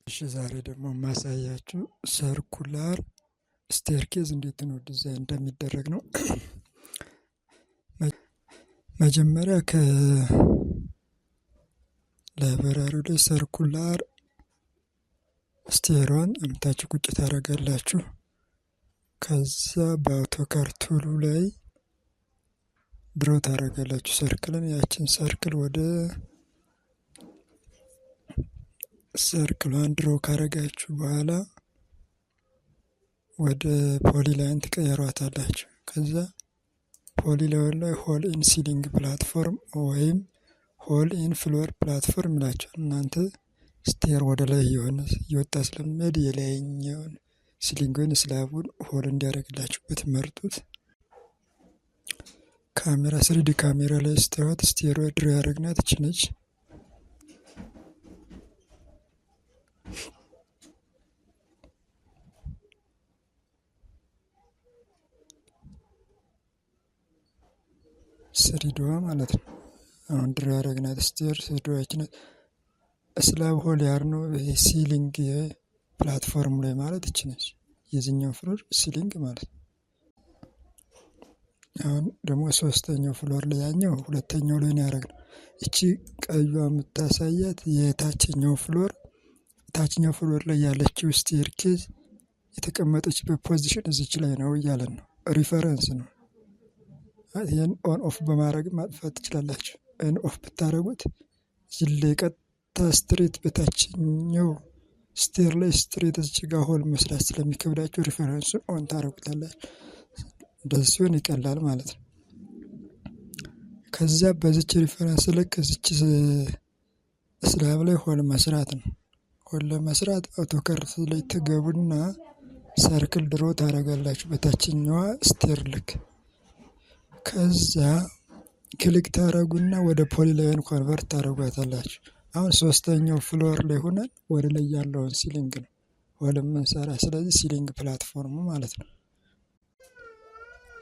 እሺ ዛሬ ደግሞ ማሳያችሁ ሰርኩላር ስቴርኬዝ እንዴት ነው ዲዛይን እንደሚደረግ ነው። መጀመሪያ ከላይብረሪው ላይ ሰርኩላር ስቴሯን አምታችሁ ቁጭ ታደርጋላችሁ። ከዛ በአውቶካር ቱሉ ላይ ድሮ ታደርጋላችሁ ሰርክልን። ያችን ሰርክል ወደ ሰርክሏን ድሮ ካረጋችሁ በኋላ ወደ ፖሊላይን ትቀየሯታላችሁ። ከዛ ፖሊላይን ላይ ሆል ኢን ሲሊንግ ፕላትፎርም ወይም ሆል ኢን ፍሎር ፕላትፎርም ይላችኋል። እናንተ ስቴር ወደ ላይ እየወጣ ስለሚሄድ የላይኛውን ሲሊንግ ወይም ስላቡን ሆል እንዲያደርግላችሁ ብትመርጡት። ካሜራ ስሪዲ ካሜራ ላይ ስታዩት ስቴሯ ድሮ ያደረግናት እች ነች። ስሪዲዋ ማለት ነው። አሁን ድሮ ያደረግናት ስቴር ስሪዲዋችን ስላብ ሆል ያርነው ሲሊንግ ፕላትፎርም ላይ ማለት እች ነች። የዚህኛው ፍሎር ሲሊንግ ማለት ነው። አሁን ደግሞ ሶስተኛው ፍሎር ላይ ያኛው ሁለተኛው ላይ ነው ያደረግነው። እቺ ቀዩ የምታሳያት የታችኛው ፍሎር ታችኛው ፍሎር ላይ ያለችው ስቴርኬዝ የተቀመጠችበት ፖዚሽን እዚች ላይ ነው እያለን ነው። ሪፈረንስ ነው። ይህን ኦን ኦፍ በማድረግ ማጥፋት ትችላላችሁ። ኦን ኦፍ ብታደረጉት ዝሌ ቀጥታ ስትሬት በታችኛው ስቴር ላይ ስትሬት እዚች ጋ ሆል መስራት ስለሚከብዳችሁ ሪፈረንሱን ኦን ታደረጉታላችሁ። እንደዚህ ሲሆን ይቀላል ማለት ነው። ከዚያ በዚች ሪፈረንስ ልክ እዚች ስላብ ላይ ሆል መስራት ነው። ሆል ለመስራት አውቶካር ላይ ትገቡና ሰርክል ድሮ ታደርጋላችሁ በታችኛዋ ስቴር ልክ። ከዛ ክሊክ ታደርጉና ወደ ፖሊላይን ኮንቨርት ታደርጓታላችሁ። አሁን ሶስተኛው ፍሎር ላይ ሆነን ወደ ላይ ያለውን ሲሊንግ ነው ሆል የምንሰራ። ስለዚህ ሲሊንግ ፕላትፎርሙ ማለት ነው።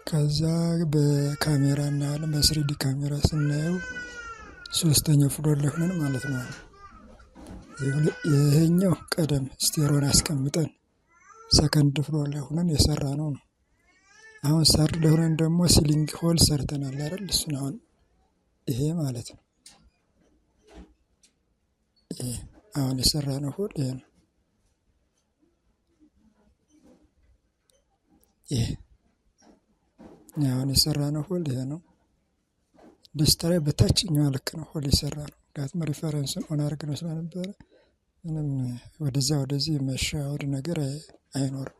ከዛ በካሜራ እናያለን። በስሪዲ ካሜራ ስናየው ሶስተኛው ፍሎር ላይ ሆነን ማለት ነው። ይሄኛው ቀደም ስቴሮን አስቀምጠን ሰከንድ ፍሎር ላይ ሆነን የሰራ ነው። አሁን ሰርድ ላይ ሆነን ደግሞ ሲሊንግ ሆል ሰርተናል አይደል? እሱን አሁን ይሄ ማለት ነው። ይሄ አሁን የሰራ ነው ሆል ይሄ ነው። ይሄ አሁን የሰራ ነው ሆል ይሄ ነው። ደስታዬ በታችኛው ልክ ነው ሆል የሰራ ነው። ምክንያቱም ሪፈረንስን ኦን አድርግ ነው ስለነበረ ምንም ወደዚህ መሻወድ ነገር አይኖርም።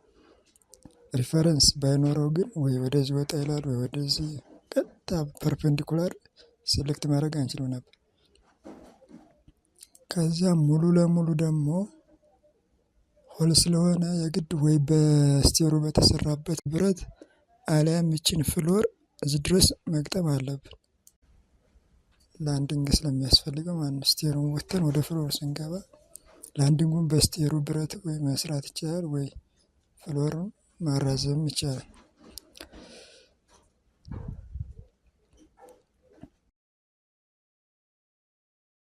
ሪፈረንስ ባይኖረው ግን ወይ ወደዚህ ወጣ ይላል ወይ ወደዚህ ቀጥታ ፐርፔንዲኩላር ሴሌክት ማድረግ አንችልም ነበር። ከዚያ ሙሉ ለሙሉ ደግሞ ሆል ስለሆነ የግድ ወይ በስቴሩ በተሰራበት ብረት አሊያም ይችን ፍሎር እዚህ ድረስ መግጠም አለብን። ላንዲንግ ስለሚያስፈልገው ማለት ስቴሩን ወጥተን ወደ ፍሎር ስንገባ ላንዲንጉን በስቴሩ ብረት ወይ መስራት ይቻላል ወይ ፍሎሩን ማራዘም ይቻላል።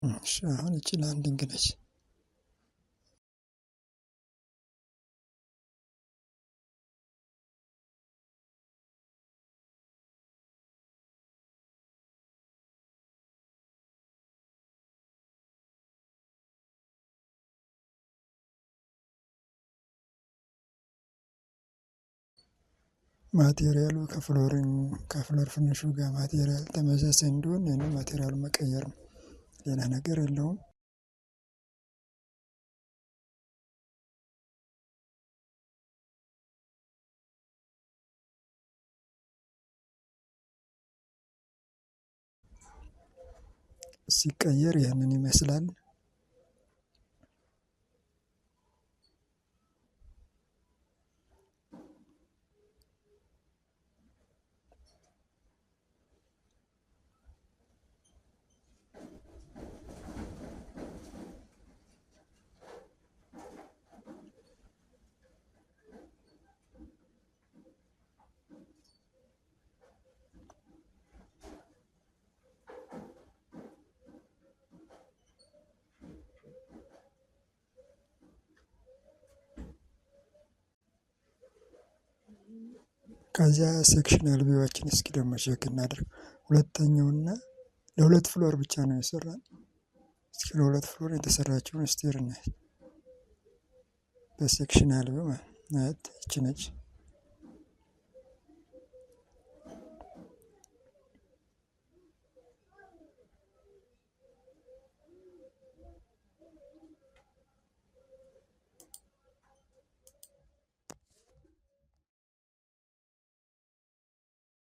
እሺ አሁን እቺ ላንዲንግ ነች። ማቴሪያሉ ከፍሎር ፍንሹ ጋር ማቴሪያል ተመሳሳይ እንዲሆን ይህንን ማቴሪያሉ መቀየር ነው። ሌላ ነገር የለውም። ሲቀየር ይህንን ይመስላል። ከዚያ ሴክሽናል ቪዋችን እስኪ ደግሞ ቼክ እናድርግ። ሁለተኛውና ለሁለት ፍሎር ብቻ ነው የሰራን። እስኪ ለሁለት ፍሎር የተሰራችውን ስቴር እናያት። በሴክሽናል ቪው ማለት ይቺ ነች።